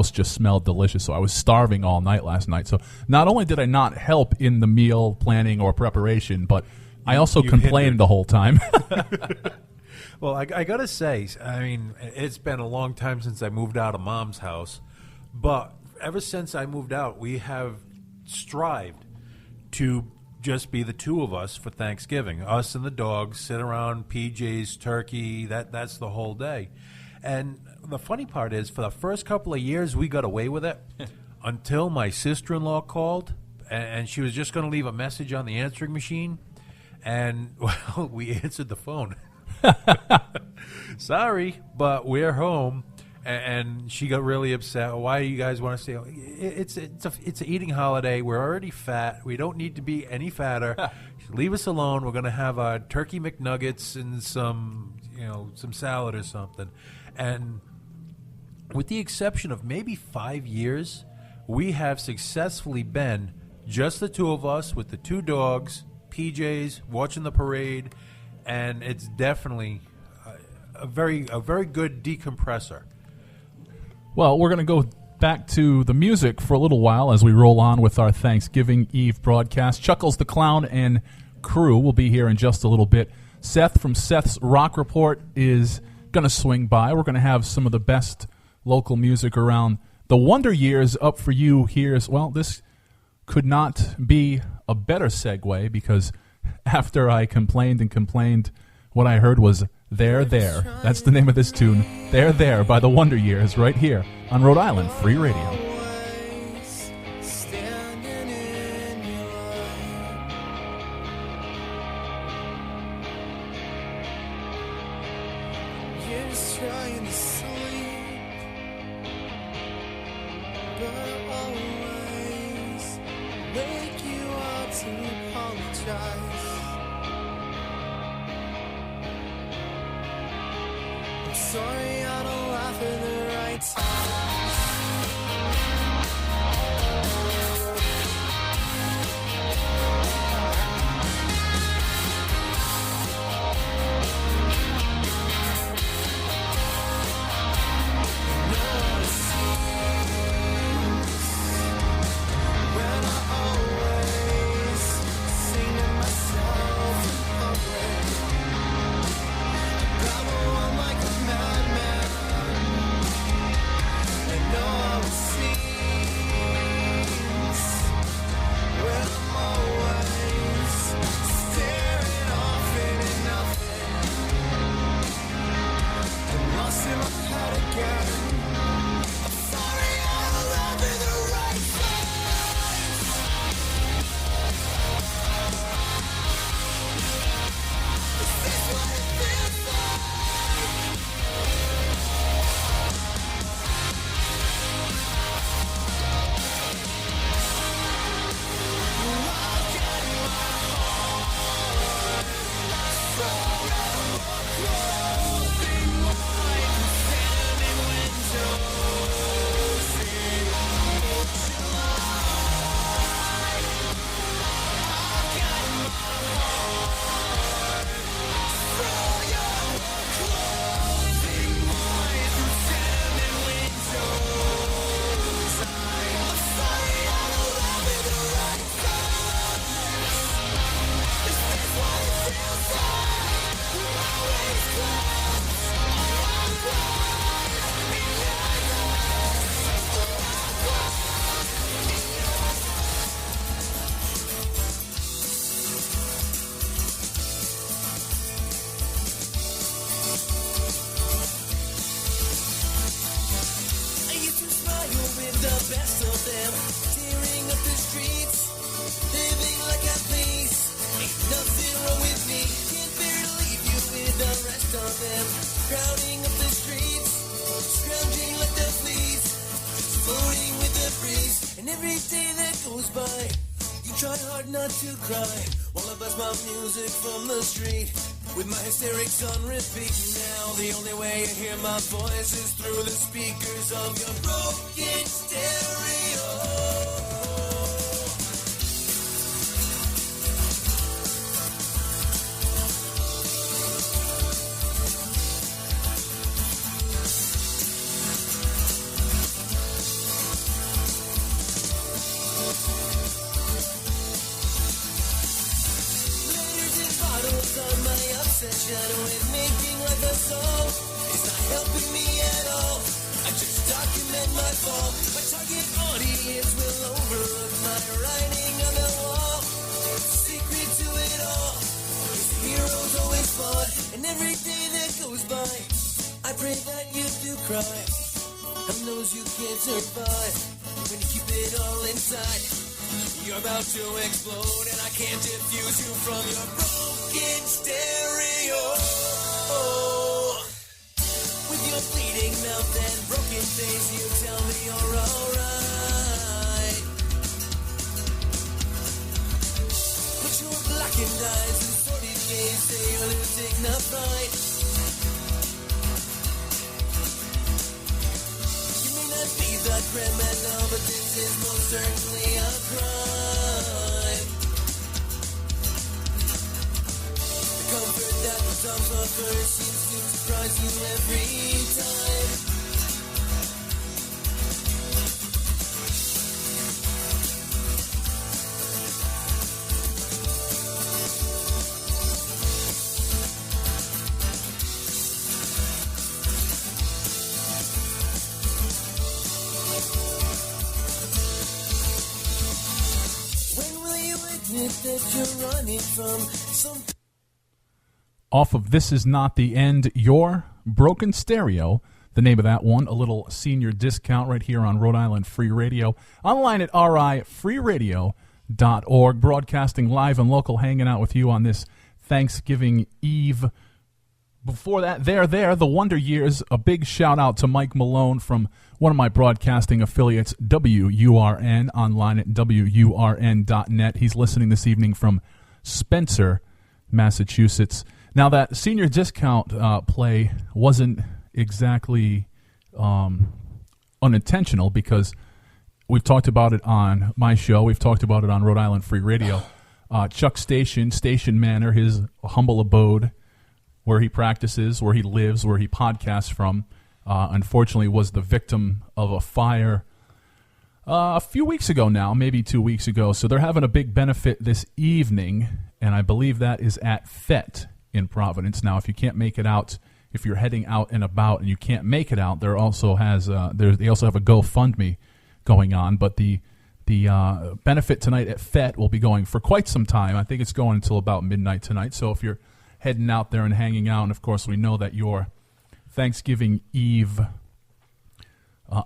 house just smelled delicious. So I was starving all night last night. So not only did I not help in the meal planning or preparation, but I also complained the whole time. Well, I got to say, I mean, it's been a long time since I moved out of Mom's house, but ever since I moved out, we have strived to just be the two of us for Thanksgiving. Us and the dogs sit around, PJs, turkey, that's the whole day. And the funny part is, for the first couple of years, we got away with it until my sister-in-law called, and she was just going to leave a message on the answering machine, and, well, we answered the phone. Sorry, but we're home. And she got really upset. Why do you guys want to stay? It's an eating holiday. We're already fat. We don't need to be any fatter. Leave us alone. We're going to have turkey McNuggets and some salad or something. And with the exception of maybe 5 years, we have successfully been just the two of us with the two dogs, PJs, watching the parade, and it's definitely a very good decompressor. Well, we're going to go back to the music for a little while as we roll on with our Thanksgiving Eve broadcast. Chuckles the Clown and crew will be here in just a little bit. Seth from Seth's Rock Report is going to swing by. We're going to have some of the best local music around the Wonder Years up for you here as well. This could not be a better segue because after I complained, what I heard was There, There. That's the name of this tune. There, There by the Wonder Years right here on Rhode Island Free Radio. Sorry, I don't laugh at the right time. With my hysterics on repeat now, the only way you hear my voice is through the speakers of your broken stereo. shadowing, making life a song. It's not helping me at all. I just document my fall. My target audience will overlook my writing on the wall. The secret to it all is the heroes always fought. And every day that goes by, I pray that you do cry. Heaven knows you can't survive when you keep it all inside. You're about to explode, and I can't diffuse you from your broken stereo. With your bleeding mouth and broken face, you tell me you're alright. But your blackened eyes and sordid gaze say you're losing the fight. You may not be the criminal, but this is most certainly a crime. The comfort that comes off first seems to surprise you every time. That you're running from some. Off of This Is Not the End, Your Broken Stereo, the name of that one, a little senior discount right here on Rhode Island Free Radio. Online at rifreeradio.org, broadcasting live and local, hanging out with you on this Thanksgiving Eve. Before that, the Wonder Years, a big shout out to Mike Malone from one of my broadcasting affiliates, WURN, online at WURN.net. He's listening this evening from Spencer, Massachusetts. Now, that senior discount play wasn't exactly unintentional, because we've talked about it on my show. We've talked about it on Rhode Island Free Radio. Chuck Station Manor, his humble abode, where he practices, where he lives, where he podcasts from, unfortunately was the victim of a fire a few weeks ago now, maybe 2 weeks ago. So they're having a big benefit this evening, and I believe that is at FET in Providence. Now, if you can't make it out, if you're heading out and about and you can't make it out, there also has they also have a GoFundMe going on. But the benefit tonight at FET will be going for quite some time. I think it's going until about midnight tonight. So if you're heading out there and hanging out, and of course we know that your Thanksgiving Eve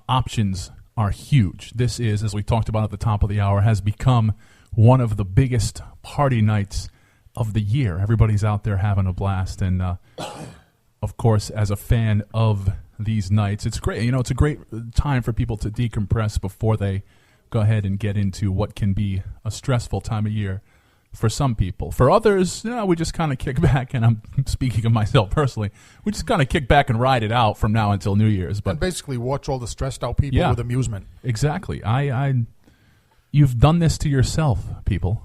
options are huge. This is, as we talked about at the top of the hour, has become one of the biggest party nights of the year. Everybody's out there having a blast, and of course, as a fan of these nights, it's great. You know, it's a great time for people to decompress before they go ahead and get into what can be a stressful time of year for some people. For others, we just kind of kick back, and I'm speaking of myself personally, we just kind of kick back and ride it out from now until New Year's. But and basically watch all the stressed out people with amusement. Exactly. You've done this to yourself, people.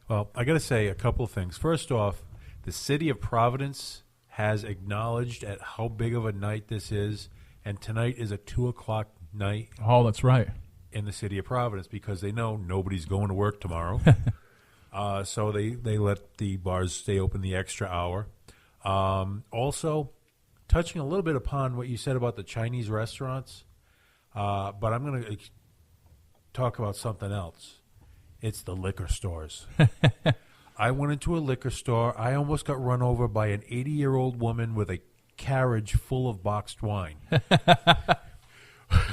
Well, I got to say a couple of things. First off, the city of Providence has acknowledged at how big of a night this is, and tonight is a 2 o'clock night. Oh, that's right. In the city of Providence, because they know nobody's going to work tomorrow. So they let the bars stay open the extra hour. Also, touching a little bit upon what you said about the Chinese restaurants, but I'm going to talk about something else. It's the liquor stores. I went into a liquor store. I almost got run over by an 80-year-old woman with a carriage full of boxed wine.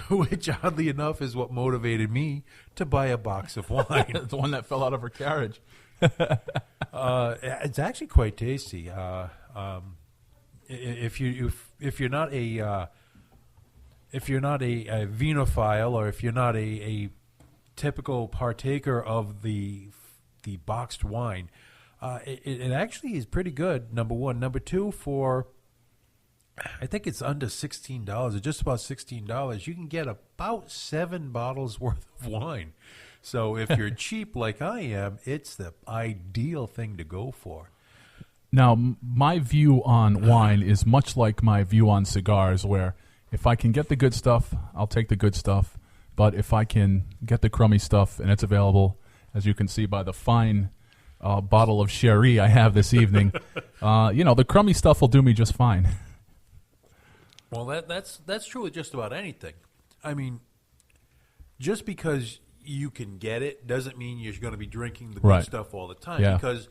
Which, oddly enough, is what motivated me to buy a box of wine. The one that fell out of her carriage. It's actually quite tasty. If you're not a vinophile, or if you're not a typical partaker of the boxed wine, it actually is pretty good. Number one, number two, for I think it's under $16, or just about $16. You can get about 7 bottles worth of wine. So if you're cheap like I am, it's the ideal thing to go for. Now, my view on wine is much like my view on cigars, where if I can get the good stuff, I'll take the good stuff. But if I can get the crummy stuff, and it's available, as you can see by the fine bottle of sherry I have this evening. The crummy stuff will do me just fine. Well, that's true with just about anything. I mean, just because you can get it doesn't mean you're going to be drinking the good Right. stuff all the time. Yeah. Because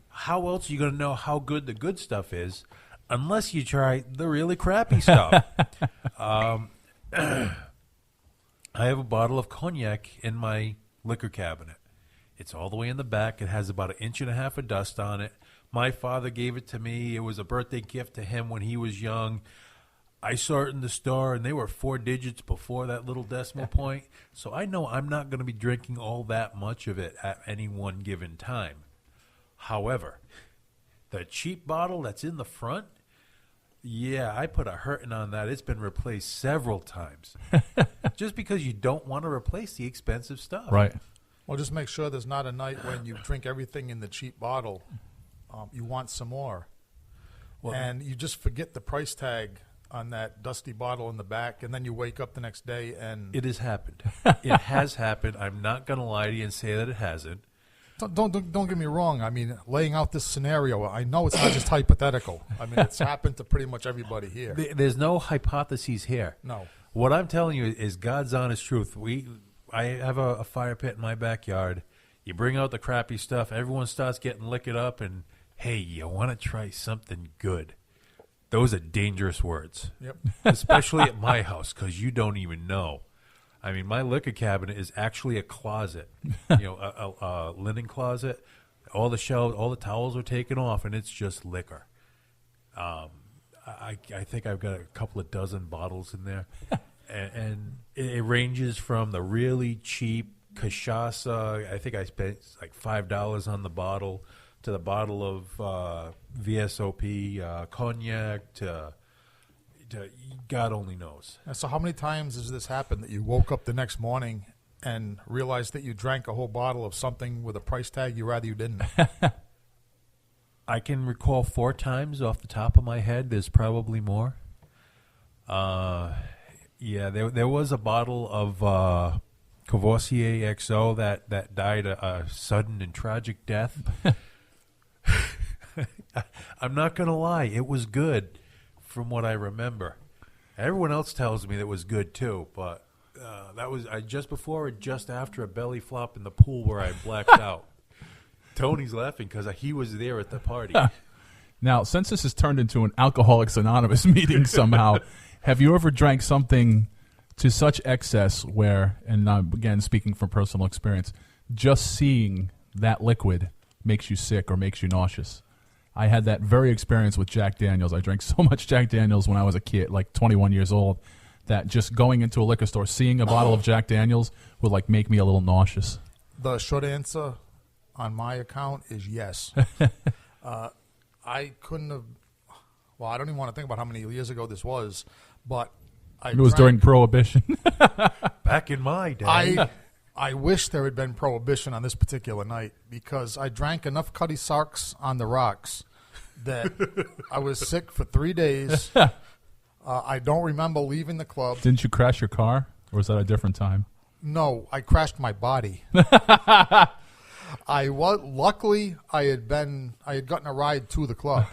how else are you going to know how good the good stuff is unless you try the really crappy stuff? I have a bottle of cognac in my liquor cabinet. It's all the way in the back. It has about 1.5 inches of dust on it. My father gave it to me. It was a birthday gift to him when he was young. I saw it in the store, and they were 4 digits before that little decimal point. So I know I'm not going to be drinking all that much of it at any one given time. However, the cheap bottle that's in the front, yeah, I put a hurting on that. It's been replaced several times. Just because you don't want to replace the expensive stuff. Right. Well, just make sure there's not a night when you drink everything in the cheap bottle. You want some more. Well, and you just forget the price tag on that dusty bottle in the back, and then you wake up the next day and... it has happened. It has happened. I'm not going to lie to you and say that it hasn't. Don't get me wrong. I mean, laying out this scenario, I know it's not just hypothetical. I mean, it's happened to pretty much everybody here. There's no hypotheses here. No. What I'm telling you is God's honest truth. I have a fire pit in my backyard. You bring out the crappy stuff. Everyone starts getting liquored up, and, hey, you want to try something good. Those are dangerous words. Yep. Especially at my house, because you don't even know. I mean, my liquor cabinet is actually a closet, a linen closet. All the shelves, all the towels are taken off, and it's just liquor. I think I've got a couple of dozen bottles in there, and it ranges from the really cheap cachaça. I think I spent like $5 on the bottle, to the bottle of VSOP cognac, to God only knows. And so how many times has this happened that you woke up the next morning and realized that you drank a whole bottle of something with a price tag you rather you didn't? I can recall 4 times off the top of my head. There's probably more. There was a bottle of Courvoisier XO that died a sudden and tragic death. I'm not going to lie. It was good from what I remember. Everyone else tells me that it was good too, but that was just before or just after a belly flop in the pool where I blacked out. Tony's laughing because he was there at the party. Now, since this has turned into an Alcoholics Anonymous meeting somehow, have you ever drank something to such excess where, and again, speaking from personal experience, just seeing that liquid makes you sick or makes you nauseous? I had that very experience with Jack Daniels. I drank so much Jack Daniels when I was a kid, like 21 years old, that just going into a liquor store, seeing a bottle of Jack Daniels would like make me a little nauseous. The short answer on my account is yes. I couldn't have, well, I don't even want to think about how many years ago this was, but It was during Prohibition. Back in my day. I wish there had been Prohibition on this particular night, because I drank enough Cutty Sarks on the rocks that I was sick for 3 days. I don't remember leaving the club. Didn't you crash your car, or was that a different time? No, I crashed my body. Luckily I had gotten a ride to the club.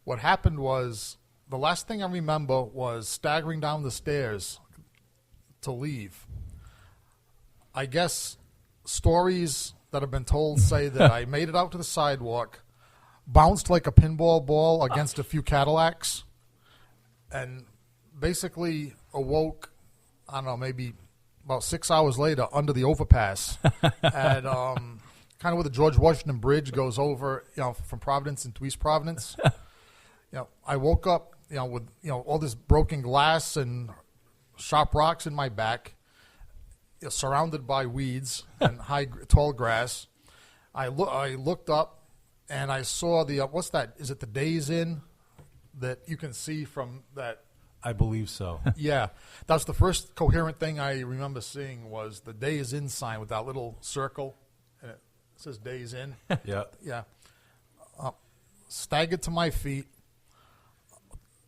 What happened was, the last thing I remember was staggering down the stairs to leave. I guess stories that have been told say that I made it out to the sidewalk, bounced like a pinball ball against a few Cadillacs, and basically awoke, I don't know, maybe about 6 hours later under the overpass at kind of where the George Washington Bridge goes over, from Providence into East Providence. I woke up, with all this broken glass and sharp rocks in my back, surrounded by weeds and tall grass. I looked up and I saw the what's that? Is it the Days Inn that you can see from that? I believe so. Yeah, that's the first coherent thing I remember seeing was the Days Inn sign with that little circle, and it says Days Inn. Yeah. Yeah. Staggered to my feet.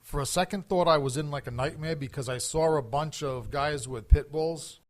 For a second, thought I was in like a nightmare, because I saw a bunch of guys with pit bulls